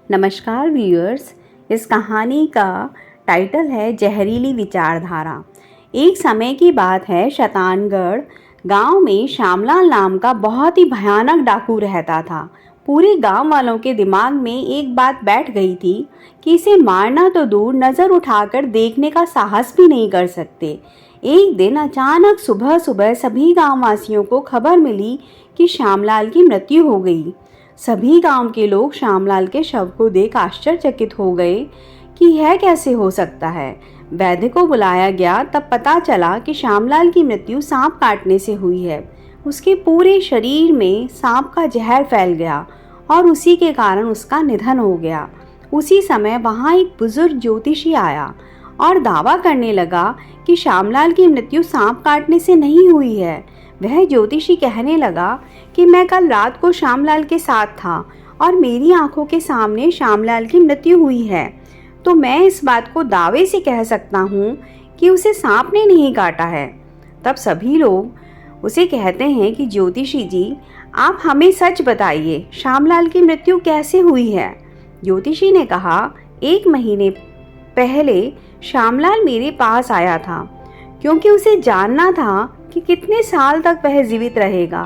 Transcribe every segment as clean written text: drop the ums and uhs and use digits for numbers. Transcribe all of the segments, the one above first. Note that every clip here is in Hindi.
नमस्कार व्यूअर्स। इस कहानी का टाइटल है जहरीली विचारधारा। एक समय की बात है, शैतानगढ़ गांव में श्यामलाल नाम का बहुत ही भयानक डाकू रहता था। पूरे गांव वालों के दिमाग में एक बात बैठ गई थी कि इसे मारना तो दूर, नज़र उठाकर देखने का साहस भी नहीं कर सकते। एक दिन अचानक सुबह सुबह सभी गांववासियों को खबर मिली कि श्यामलाल की मृत्यु हो गई। सभी गांव के लोग श्यामलाल के शव को देख आश्चर्यचकित हो गए कि यह कैसे हो सकता है। वैद्य को बुलाया गया, तब पता चला कि श्यामलाल की मृत्यु सांप काटने से हुई है। उसके पूरे शरीर में सांप का जहर फैल गया और उसी के कारण उसका निधन हो गया। उसी समय वहाँ एक बुजुर्ग ज्योतिषी आया और दावा करने लगा कि श्यामलाल की मृत्यु सांप काटने से नहीं हुई है। वह ज्योतिषी कहने लगा कि मैं कल रात को श्यामलाल के साथ था और मेरी आंखों के सामने श्यामलाल की मृत्यु हुई है, तो मैं इस बात को दावे से कह सकता हूँ कि उसे सांप ने नहीं काटा है। तब सभी लोग उसे कहते हैं कि ज्योतिषी जी, आप हमें सच बताइए, श्यामलाल की मृत्यु कैसे हुई है। ज्योतिषी ने कहा, 1 महीने पहले श्यामलाल मेरे पास आया था, क्योंकि उसे जानना था कि कितने साल तक वह जीवित रहेगा।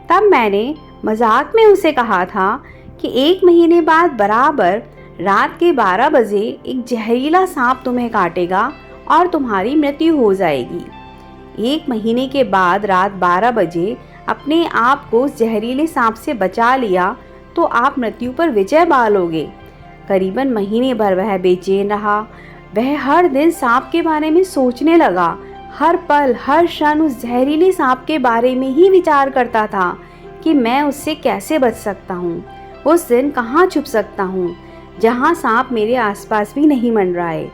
तब मैंने मजाक में उसे कहा था कि 1 महीने बाद बराबर रात के 12 बजे एक जहरीला सांप तुम्हें काटेगा और तुम्हारी मृत्यु हो जाएगी। 1 महीने के बाद रात 12 बजे अपने आप को उस जहरीले सांप से बचा लिया तो आप मृत्यु पर विजय पालोगे। करीबन महीने भर वह बेचैन रहा। वह हर दिन सांप के बारे में सोचने लगा। हर पल हर क्षण उस जहरीले सांप के बारे में ही विचार करता था कि मैं उससे कैसे बच सकता हूँ, उस दिन कहाँ छुप सकता हूँ जहाँ सांप मेरे आसपास भी नहीं मंडराए।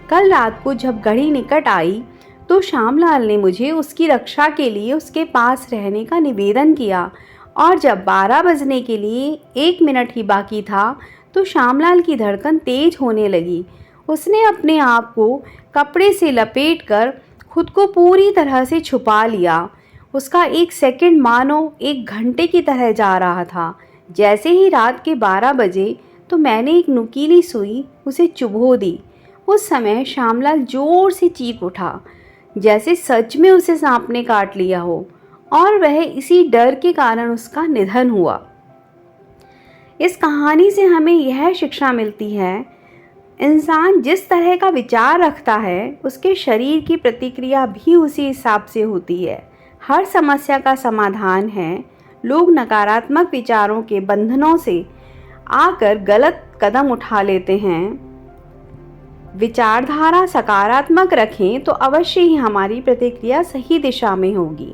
कल रात को जब घड़ी निकट आई तो श्यामलाल ने मुझे उसकी रक्षा के लिए उसके पास रहने का निवेदन किया, और जब 12 बजने के लिए 1 मिनट ही बाकी था तो श्यामलाल की धड़कन तेज होने लगी। उसने अपने आप को कपड़े से लपेटकर खुद को पूरी तरह से छुपा लिया। उसका 1 सेकंड मानो 1 घंटे की तरह जा रहा था। जैसे ही रात के 12 बजे तो मैंने एक नुकीली सुई उसे चुभो दी। उस समय श्यामलाल जोर से चीख उठा, जैसे सच में उसे सांप ने काट लिया हो, और वह इसी डर के कारण उसका निधन हुआ। इस कहानी से हमें यह शिक्षा मिलती है, इंसान जिस तरह का विचार रखता है उसके शरीर की प्रतिक्रिया भी उसी हिसाब से होती है। हर समस्या का समाधान है। लोग नकारात्मक विचारों के बंधनों से आकर गलत कदम उठा लेते हैं। विचारधारा सकारात्मक रखें तो अवश्य ही हमारी प्रतिक्रिया सही दिशा में होगी।